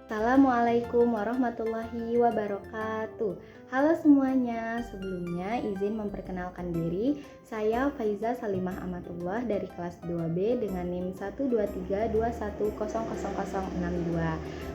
Assalamualaikum warahmatullahi wabarakatuh. Halo semuanya, sebelumnya izin memperkenalkan diri. Saya Faiza Salimah Amatullah dari kelas 2B dengan NIM 12321000062.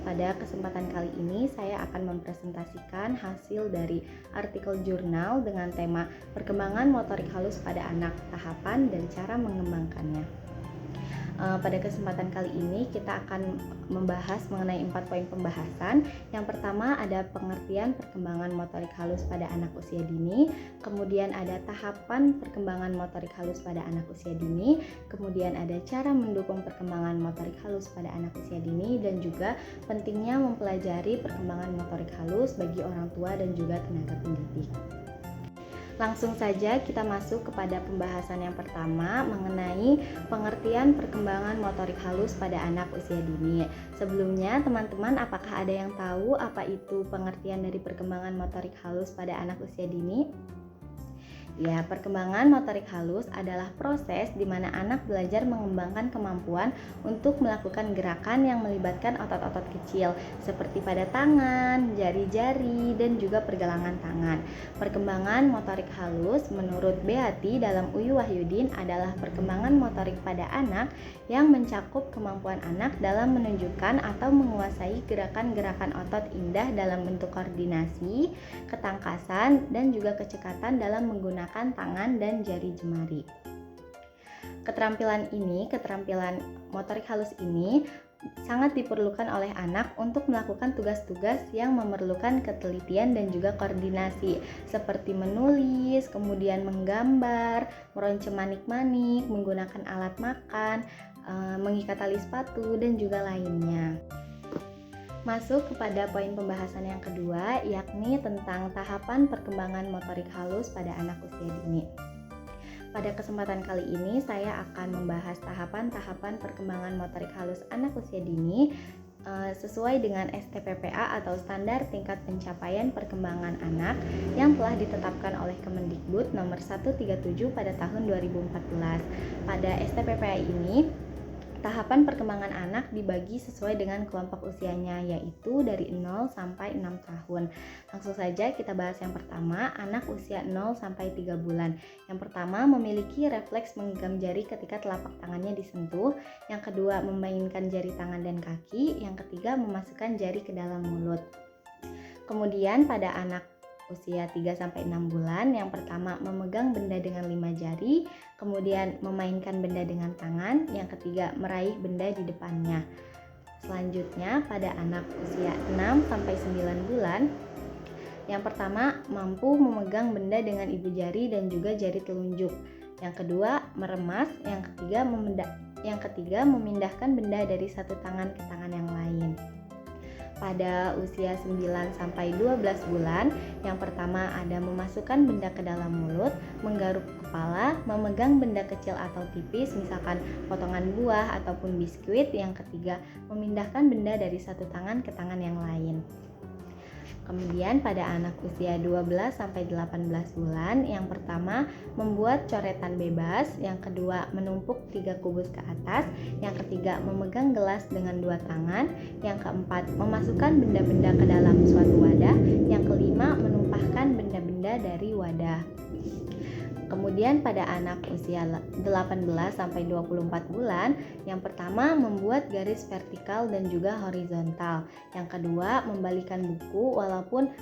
Pada kesempatan kali ini saya akan mempresentasikan hasil dari artikel jurnal dengan tema Perkembangan Motorik Halus pada Anak, Tahapan dan Cara Mengembangkannya. Pada kesempatan kali ini kita akan membahas mengenai 4 poin pembahasan. Yang pertama ada pengertian perkembangan motorik halus pada anak usia dini, kemudian ada tahapan perkembangan motorik halus pada anak usia dini, kemudian ada cara mendukung perkembangan motorik halus pada anak usia dini, dan juga pentingnya mempelajari perkembangan motorik halus bagi orang tua dan juga tenaga pendidik. Langsung saja kita masuk kepada pembahasan yang pertama mengenai pengertian perkembangan motorik halus pada anak usia dini. Sebelumnya, teman-teman apakah ada yang tahu apa itu pengertian dari perkembangan motorik halus pada anak usia dini? Ya, perkembangan motorik halus adalah proses di mana anak belajar mengembangkan kemampuan untuk melakukan gerakan yang melibatkan otot-otot kecil seperti pada tangan, jari-jari, dan juga pergelangan tangan. Perkembangan motorik halus menurut Beati dalam Uyu Wahyudin adalah perkembangan motorik pada anak yang mencakup kemampuan anak dalam menunjukkan atau menguasai gerakan-gerakan otot indah dalam bentuk koordinasi, ketangkasan, dan juga kecekatan dalam menggunakan tangan dan jari jemari. Keterampilan motorik halus ini sangat diperlukan oleh anak untuk melakukan tugas-tugas yang memerlukan ketelitian dan juga koordinasi seperti menulis, kemudian menggambar, meronceng manik-manik, menggunakan alat makan, mengikat tali sepatu, dan juga lainnya. Masuk kepada poin pembahasan yang kedua, yakni tentang tahapan perkembangan motorik halus pada anak usia dini. Pada kesempatan kali ini saya akan membahas tahapan-tahapan perkembangan motorik halus anak usia dini sesuai dengan STPPA atau Standar Tingkat Pencapaian Perkembangan Anak yang telah ditetapkan oleh Kemendikbud nomor 137 pada tahun 2014. Pada STPPA ini, tahapan perkembangan anak dibagi sesuai dengan kelompok usianya, yaitu dari 0 sampai 6 tahun. Langsung saja kita bahas yang pertama, anak usia 0 sampai 3 bulan. Yang pertama, memiliki refleks menggenggam jari ketika telapak tangannya disentuh. Yang kedua, memainkan jari tangan dan kaki. Yang ketiga, memasukkan jari ke dalam mulut. Kemudian pada anak usia 3-6 bulan, yang pertama memegang benda dengan 5 jari, kemudian memainkan benda dengan tangan, yang ketiga meraih benda di depannya. Selanjutnya pada anak usia 6-9 bulan, yang pertama mampu memegang benda dengan ibu jari dan juga jari telunjuk, yang kedua meremas, yang ketiga memindahkan benda dari satu tangan ke tangan yang lain. Pada usia 9-12 bulan, yang pertama ada memasukkan benda ke dalam mulut, menggaruk kepala, memegang benda kecil atau tipis, misalkan potongan buah ataupun biskuit. Yang ketiga, memindahkan benda dari satu tangan ke tangan yang lain. Kemudian pada anak usia 12-18 bulan, yang pertama membuat coretan bebas, yang kedua menumpuk 3 kubus ke atas, yang ketiga memegang gelas dengan 2 tangan, yang keempat memasukkan benda-benda ke dalam suatu wadah, yang kelima menumpahkan benda-benda dari wadah. Kemudian pada anak usia 18-24 bulan, yang pertama membuat garis vertikal dan juga horizontal. Yang kedua membalikan buku walaupun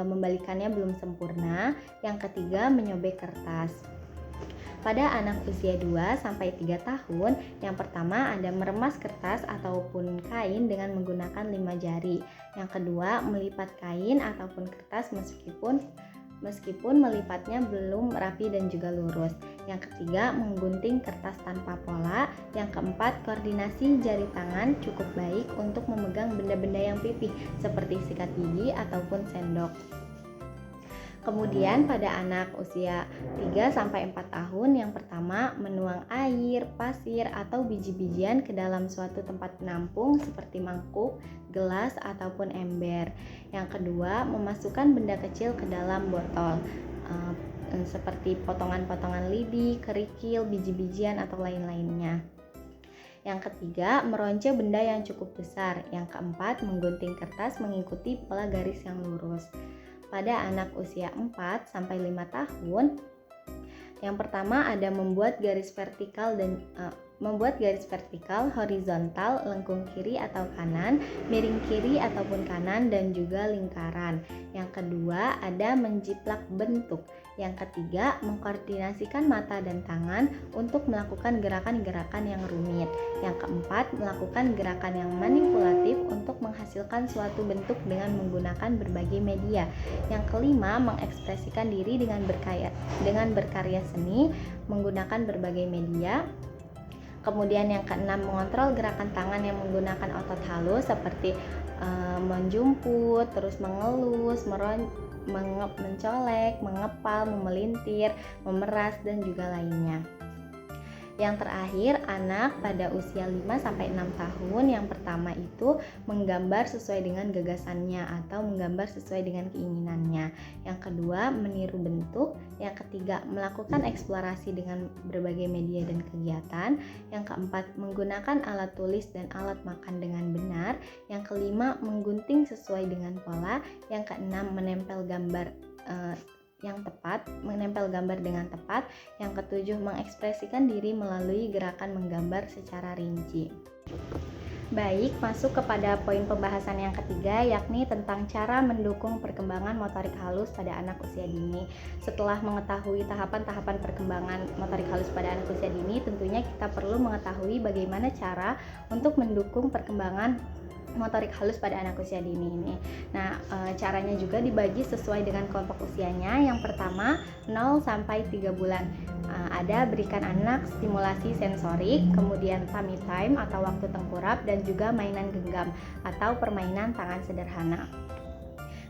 membalikannya belum sempurna. Yang ketiga menyobek kertas. Pada anak usia 2-3 tahun, yang pertama ada meremas kertas ataupun kain dengan menggunakan 5 jari. Yang kedua melipat kain ataupun kertas meskipun melipatnya belum rapi dan juga lurus. Yang ketiga, menggunting kertas tanpa pola. Yang keempat, koordinasi jari tangan cukup baik untuk memegang benda-benda yang pipih seperti sikat gigi ataupun sendok. Kemudian pada anak usia 3-4 tahun, yang pertama menuang air, pasir, atau biji-bijian ke dalam suatu tempat penampung seperti mangkuk, gelas, ataupun ember. Yang kedua, memasukkan benda kecil ke dalam botol seperti potongan-potongan lidi, kerikil, biji-bijian, atau lain-lainnya. Yang ketiga, meronce benda yang cukup besar. Yang keempat, menggunting kertas mengikuti pola garis yang lurus. Pada anak usia 4 sampai 5 tahun, yang pertama ada membuat garis vertikal horizontal, lengkung kiri atau kanan, miring kiri ataupun kanan, dan juga lingkaran. Yang kedua ada menjiplak bentuk. Yang ketiga mengkoordinasikan mata dan tangan untuk melakukan gerakan-gerakan yang rumit. Yang keempat melakukan gerakan yang manipulatif untuk menghasilkan suatu bentuk dengan menggunakan berbagai media. Yang kelima mengekspresikan diri dengan berkarya seni menggunakan berbagai media. Kemudian yang keenam mengontrol gerakan tangan yang menggunakan otot halus seperti menjumput, terus mengelus, mencolek, mengepal, memelintir, memeras, dan juga lainnya. Yang terakhir, anak pada usia 5 sampai 6 tahun yang pertama itu menggambar sesuai dengan gagasannya atau menggambar sesuai dengan keinginannya. Yang kedua, meniru bentuk. Yang ketiga, melakukan eksplorasi dengan berbagai media dan kegiatan. Yang keempat, menggunakan alat tulis dan alat makan dengan benar. Yang kelima, menggunting sesuai dengan pola. Yang keenam, menempel gambar dengan tepat. Yang ketujuh, mengekspresikan diri melalui gerakan menggambar secara rinci. Baik, masuk kepada poin pembahasan yang ketiga, yakni tentang cara mendukung perkembangan motorik halus pada anak usia dini. Setelah mengetahui tahapan-tahapan perkembangan motorik halus pada anak usia dini, tentunya kita perlu mengetahui bagaimana cara untuk mendukung perkembangan motorik halus pada anak usia dini ini. Nah, caranya juga dibagi sesuai dengan kelompok usianya. Yang pertama, 0 sampai 3 bulan. Ada berikan anak stimulasi sensorik, kemudian tummy time atau waktu tengkurap, dan juga mainan genggam atau permainan tangan sederhana.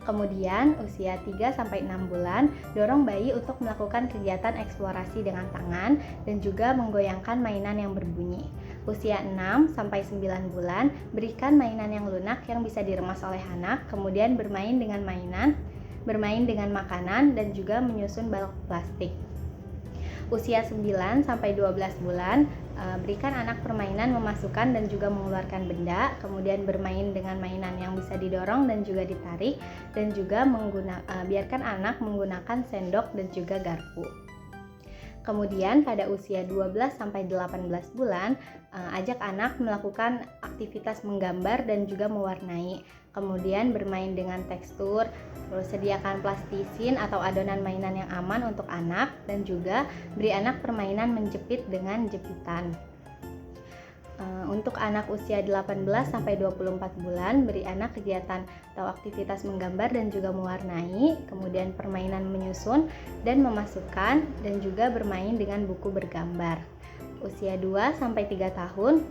Kemudian usia 3 sampai 6 bulan, dorong bayi untuk melakukan kegiatan eksplorasi dengan tangan dan juga menggoyangkan mainan yang berbunyi. Usia 6 sampai 9 bulan, berikan mainan yang lunak yang bisa diremas oleh anak, kemudian bermain dengan makanan, dan juga menyusun balok plastik. Usia 9 sampai 12 bulan, berikan anak permainan memasukkan dan juga mengeluarkan benda, kemudian bermain dengan mainan yang bisa didorong dan juga ditarik, dan juga biarkan anak menggunakan sendok dan juga garpu. Kemudian pada usia 12 sampai 18 bulan, ajak anak melakukan aktivitas menggambar dan juga mewarnai. Kemudian bermain dengan tekstur, terus sediakan plastisin atau adonan mainan yang aman untuk anak, dan juga beri anak permainan menjepit dengan jepitan. Untuk anak usia 18 sampai 24 bulan, beri anak kegiatan atau aktivitas menggambar dan juga mewarnai, kemudian permainan menyusun dan memasukkan, dan juga bermain dengan buku bergambar. Usia 2 sampai 3 tahun,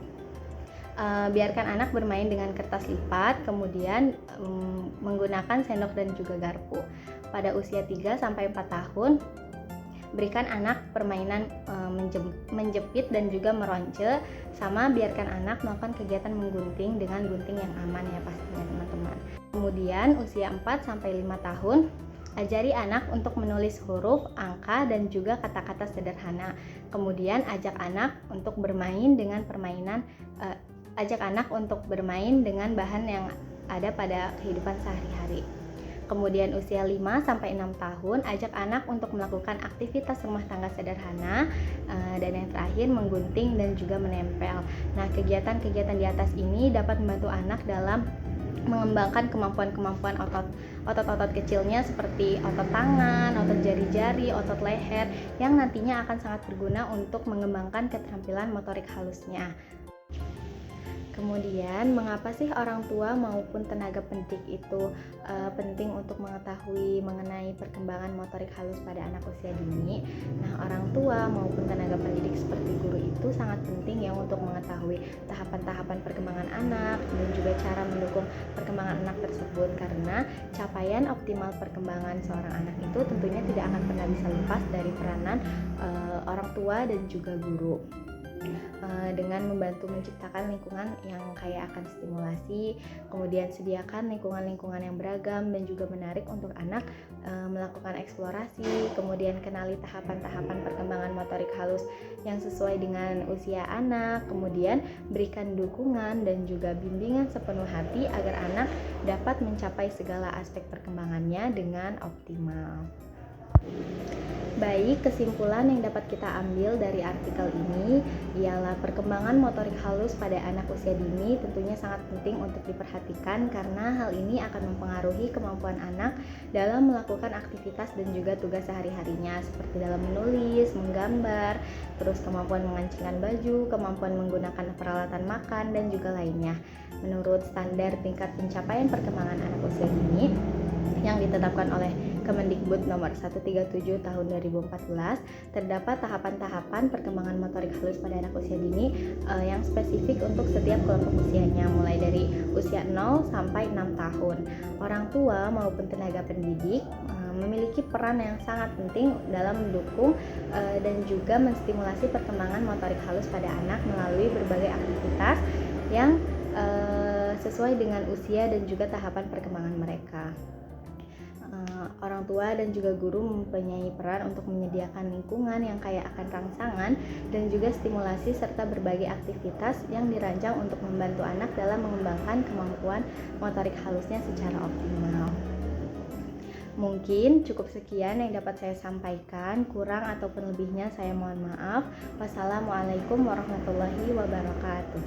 biarkan anak bermain dengan kertas lipat, kemudian menggunakan sendok dan juga garpu. Pada usia 3 sampai 4 tahun, berikan anak permainan menjepit dan juga meronce, sama biarkan anak melakukan kegiatan menggunting dengan gunting yang aman ya pastinya teman-teman. Kemudian usia 4 sampai 5 tahun, ajari anak untuk menulis huruf, angka, dan juga kata-kata sederhana. Kemudian ajak anak untuk bermain dengan bahan yang ada pada kehidupan sehari-hari. Kemudian usia 5 sampai 6 tahun, ajak anak untuk melakukan aktivitas rumah tangga sederhana, dan yang terakhir menggunting dan juga menempel. Nah, kegiatan-kegiatan di atas ini dapat membantu anak dalam mengembangkan kemampuan-kemampuan otot-otot kecilnya seperti otot tangan, otot jari-jari, otot leher, yang nantinya akan sangat berguna untuk mengembangkan keterampilan motorik halusnya. Kemudian, mengapa sih orang tua maupun tenaga pendidik itu penting untuk mengetahui mengenai perkembangan motorik halus pada anak usia dini? Nah, orang tua maupun tenaga pendidik seperti guru itu sangat penting ya untuk mengetahui tahapan-tahapan perkembangan anak dan juga cara mendukung perkembangan anak tersebut, karena capaian optimal perkembangan seorang anak itu tentunya tidak akan pernah bisa lepas dari peranan orang tua dan juga guru. dengan membantu menciptakan lingkungan yang kaya akan stimulasi, kemudian sediakan lingkungan-lingkungan yang beragam dan juga menarik untuk anak melakukan eksplorasi, kemudian kenali tahapan-tahapan perkembangan motorik halus yang sesuai dengan usia anak, kemudian berikan dukungan dan juga bimbingan sepenuh hati agar anak dapat mencapai segala aspek perkembangannya dengan optimal. Baik, kesimpulan yang dapat kita ambil dari artikel ini ialah perkembangan motorik halus pada anak usia dini tentunya sangat penting untuk diperhatikan karena hal ini akan mempengaruhi kemampuan anak dalam melakukan aktivitas dan juga tugas sehari-harinya seperti dalam menulis, menggambar, terus kemampuan mengancingkan baju, kemampuan menggunakan peralatan makan, dan juga lainnya. Menurut standar tingkat pencapaian perkembangan anak usia dini yang ditetapkan oleh Kemendikbud nomor 137 tahun 2014, terdapat tahapan-tahapan perkembangan motorik halus pada anak usia dini yang spesifik untuk setiap kelompok usianya, mulai dari usia 0 sampai 6 tahun. Orang tua maupun tenaga pendidik memiliki peran yang sangat penting dalam mendukung dan juga menstimulasi perkembangan motorik halus pada anak melalui berbagai aktivitas yang sesuai dengan usia dan juga tahapan perkembangan mereka. Orang tua dan juga guru mempunyai peran untuk menyediakan lingkungan yang kaya akan rangsangan dan juga stimulasi serta berbagai aktivitas yang dirancang untuk membantu anak dalam mengembangkan kemampuan motorik halusnya secara optimal. Mungkin cukup sekian yang dapat saya sampaikan, kurang ataupun lebihnya saya mohon maaf. Wassalamualaikum warahmatullahi wabarakatuh.